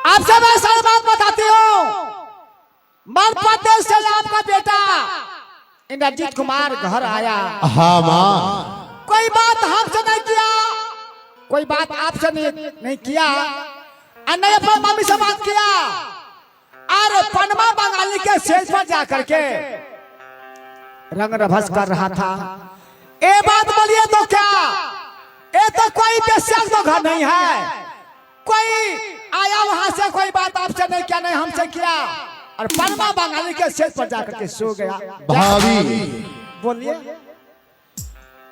आपसे मैं सारी बात बताती हूँ। मध्य प्रदेश से आपका बेटा इंद्रजीत कुमार घर आया। हाँ माँ। कोई बात हमसे नहीं किया, कोई बात आपसे नहीं किया, और नहीं अपने मम्मी से बात किया। और पनमा बंगाली के स्टेज पर जाकर के रंग रभस कर रहा था। ये बात बोलिए तो क्या, ये तो कोई बेशक तो घर नहीं है। कोई आया वहां से, कोई बात आपसे नहीं किया, नहीं हमसे किया, और पनमा बंगाली के स्टेज पर जाकर के सो गया। भाभी बोलिए।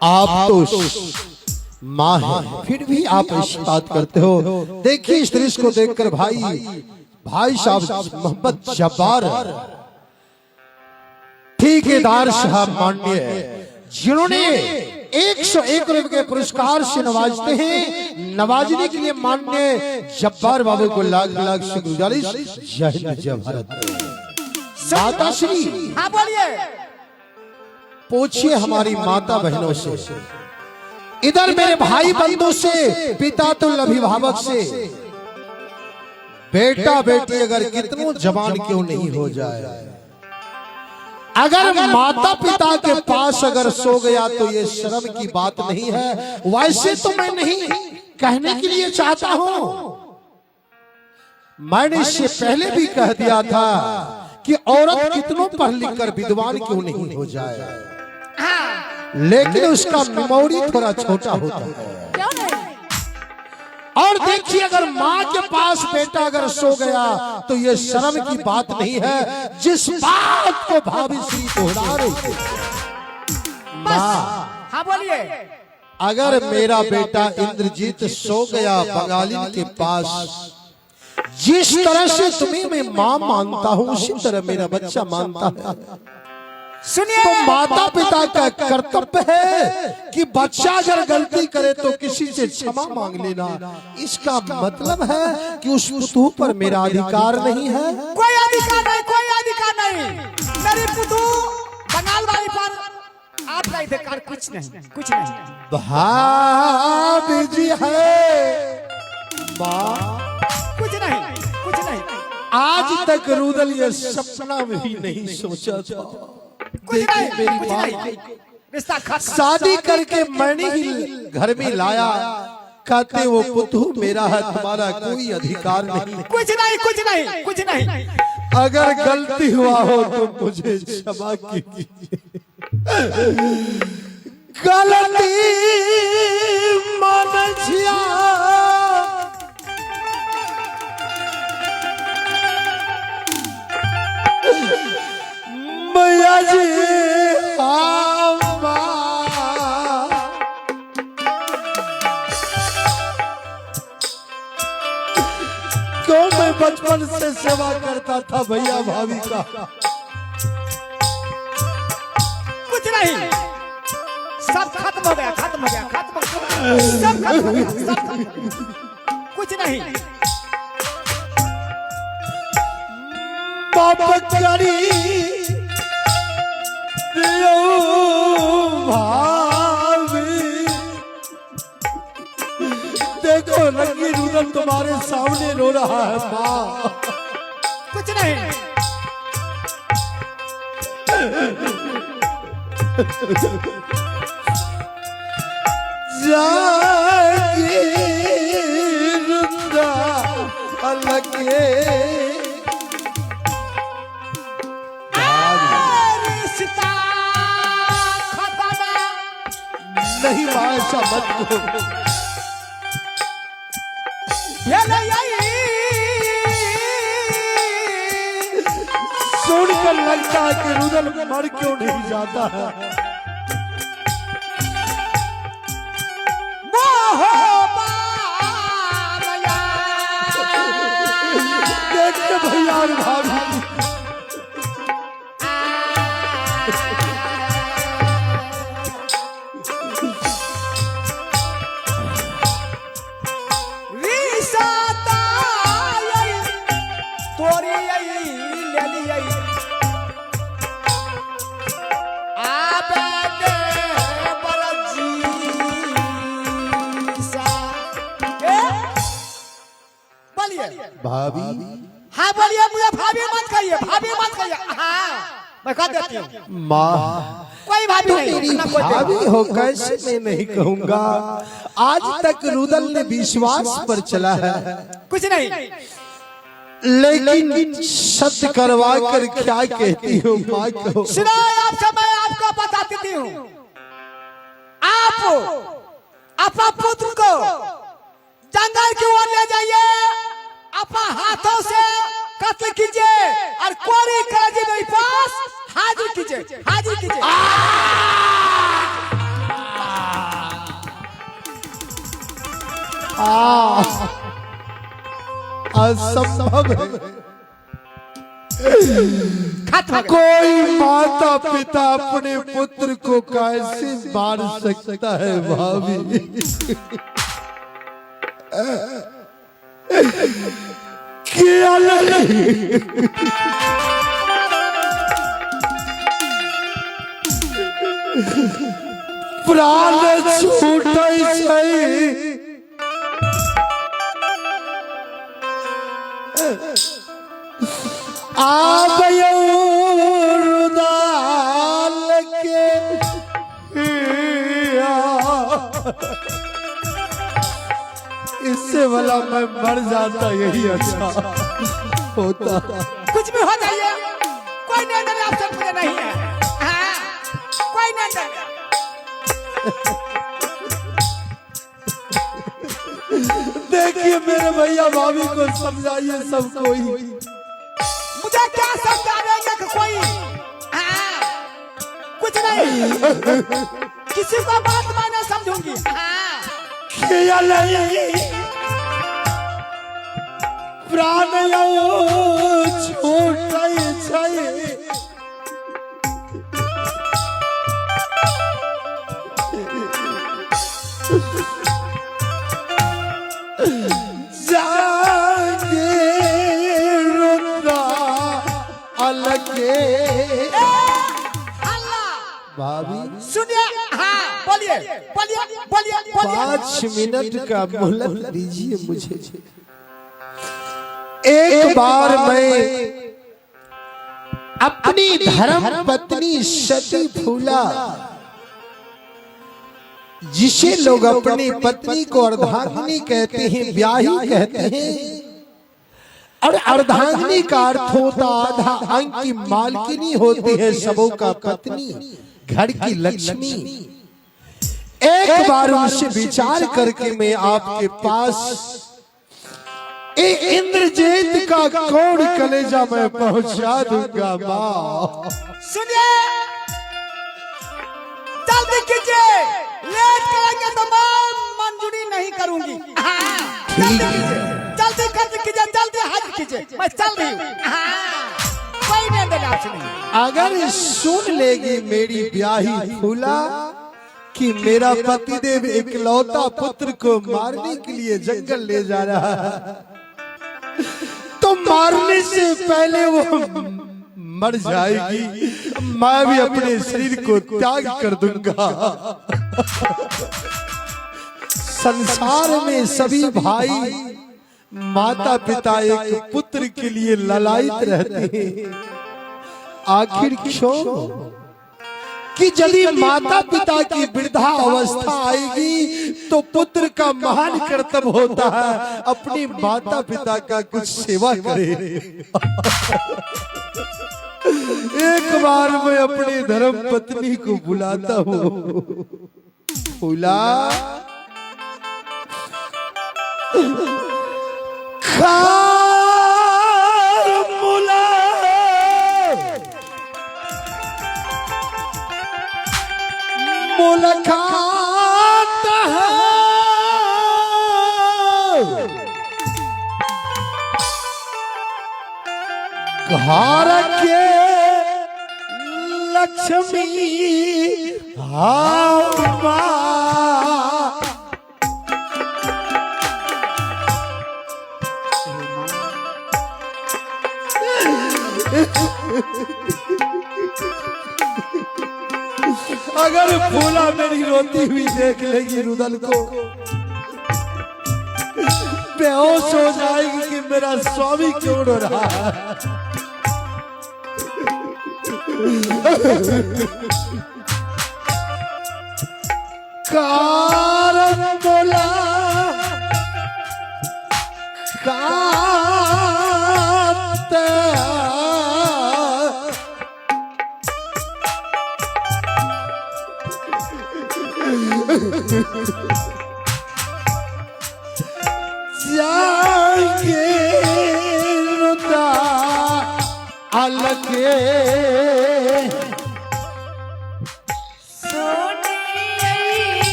आप तो माँ है, फिर भी आप ऐसी बात करते हो। देखिए इस दृश्य को देखकर भाई साहब मोहम्मद जब्बार ठेकेदार साहब माननीय, जिन्होंने 101 रुपए के पुरस्कार से नवाजते हैं, नवाजने के लिए माननीय जब्बार बाबू को लाख लाख से गुजारिश। जय हिंद जय भारत। माता श्री, हाँ बोलिए। पूछिए हमारी माता बहनों से, इधर मेरे भाई बंधु से, पिता तो अभिभावक से, बेटा बेटी अगर कितनों जवान क्यों नहीं हो जाए, अगर माता पिता के पास अगर सो गया तो ये शर्म की बात नहीं है। वैसे तो मैं नहीं कहने के लिए चाहता हूं, मैंने इससे पहले भी कह दिया था कि औरत कितनों पढ़ लिख कर विद्वान क्यों नहीं हो जाए, लेकिन उसका मेमोरी थोड़ा छोटा होता है। और देखिए अगर माँ के पास बेटा अगर सो गया तो ये शर्म की बात नहीं है, जिस बात को भाभी श्री दोहरा रही। माँ, हाँ बोलिए। अगर मेरा बेटा इंद्रजीत सो गया बंगाली के पास, जिस तरह से तुम्हें मैं माँ मानता हूँ उसी तरह मेरा बच्चा मानता है। सुनिए, तो माता पिता का कर्तव्य है कि बच्चा अगर गलती करे तो किसी से क्षमा मांग लेना। इसका मतलब है कि उस पुतू पर मेरा अधिकार नहीं है। कोई अधिकार नहीं, कोई अधिकार नहीं। मेरी पुतू बंगाल वाली पर आपका अधिकार कुछ नहीं, कुछ नहीं। भाभी जी है माँ, कुछ नहीं, कुछ नहीं। आज तक रुदल ये सपना में भी नहीं सोचा था। देखिए मेरी माँ, रिश्ता खत्म। शादी करके मैंने ही घर में लाया, कहते वो पुतू मेरा है, तुम्हारा कोई अधिकार नहीं। कुछ नहीं, कुछ नहीं, कुछ नहीं। अगर गलती हुआ हो तो मुझे क्षमा कीजिए। गलती मनझिया मैया जी क्यों मैं बचपन से सेवा करता था भैया भाभी का। कुछ नहीं, सब खत्म हो गया, खत्म हो गया, खत्म, सब खत्म हो गया, सब खत्म। कुछ नहीं। पाप करी भाभी, देखो रंगी रुदल तुम्हारे सामने रो रहा है माँ। कुछ नहीं। जागी रुदा अलगे रिश्ता खत्म नहीं माँ, ऐसा मत करो। सुनकर लगता है कि रुदल मर क्यों नहीं जाता है। देखते भैया और भाभी तोरी आई ले ली आई। आप भाभी हाँ बोलिए, मुझे भाभी मत कहिए, भाभी मत कहिए। हाँ मैं कह देती हूँ, माँ कोई भाभी नहीं, मेरी ना कोई भाभी हो कैसे मैं नहीं कहूँगा। आज तक रुदल ने विश्वास पर चला है, कुछ नहीं। लेकिन सत्य करवा कर क्या कहती हो माँ को। सुनो, आपसे मैं आपको बता देती हूँ, आप अपना पुत्र को जंगल की ओर ले जाइए, अपना हाथों से कत्ल कीजिए और कोरी कराजी मेरे पास हाजिर कीजिए, हाजिर कीजिए। असंभव है। खत्म। कोई माता पिता अपने पुत्र को कैसे मार सकता है भाभी। क्या प्राण छूटे छै आप रुदाल के इससे भला मैं मर जाता यही अच्छा होता। कुछ भी हो जाइए, कोई निर्णय आपसे मुझे नहीं है। हाँ, कोई निर्णय। देखिए मेरे भैया भाभी को समझाइए सब कोई। मुझे क्या समझा देंगे कि कोई। हाँ, कुछ नहीं, किसी को बात मैं नहीं समझूंगी। हाँ, क्या नहीं प्राण छोटे छै जागे रुद्रा अलगे। अल्लाह भाभी सुनिए। हाँ बोलिए, बोलिए, बोलिए, बोलिए। 5 मिनट का मोहलत दीजिए मुझे। एक बार मैं अपनी धर्म पत्नी सती फूला, जिसे लोग अपनी पत्नी को अर्धांगिनी कहते हैं, ब्याही कहते हैं, और अर्धांगिनी का अर्थ होता आधा अंग की मालकिनी होती है, सबों का पत्नी, घर की लक्ष्मी। एक बार उनसे विचार करके मैं आपके पास इंद्रजीत का कोड कलेजा में पहुंचा दूंगा माँ। सुनिए, जल्दी कीजिए, लेट करेंगे तो मैं मंजूरी नहीं करूंगी। हाँ, जल्दी कीजिए, जल्दी हाजिर कीजिए, मैं चल रही हूँ। हाँ, कोई निर्णय आपसे नहीं। अगर सुन लेगी मेरी ब्याही फूला कि मेरा पतिदेव इकलौता पुत्र को मारने के लिए जंगल ले जा रहा है, तो मारने से पहले वो मर जाएगी, मैं भी अपने शरीर को त्याग कर दूंगा। संसार में सभी भाई माता पिता एक पुत्र के लिए ललायित रहते हैं। आखिर क्यों? कि यदि माता पिता की वृद्धा अवस्था आएगी तो पुत्र का महान कर्तव्य होता है अपनी माता पिता का कुछ सेवा करे। एक बार मैं अपनी धर्म पत्नी को बुलाता हूँ। फूला, मुलाकात है घर के लक्ष्मी अगर फूला मेरी रोती हुई देख लेगी रुदल को बेहोश हो जाएगी कि मेरा स्वामी क्यों रो रहा है। कारण बोला काते जाके रुदा अलगे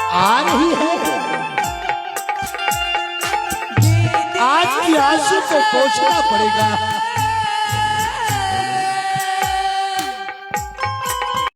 आ रही है। आज की आंसू को पोंछना पड़ेगा।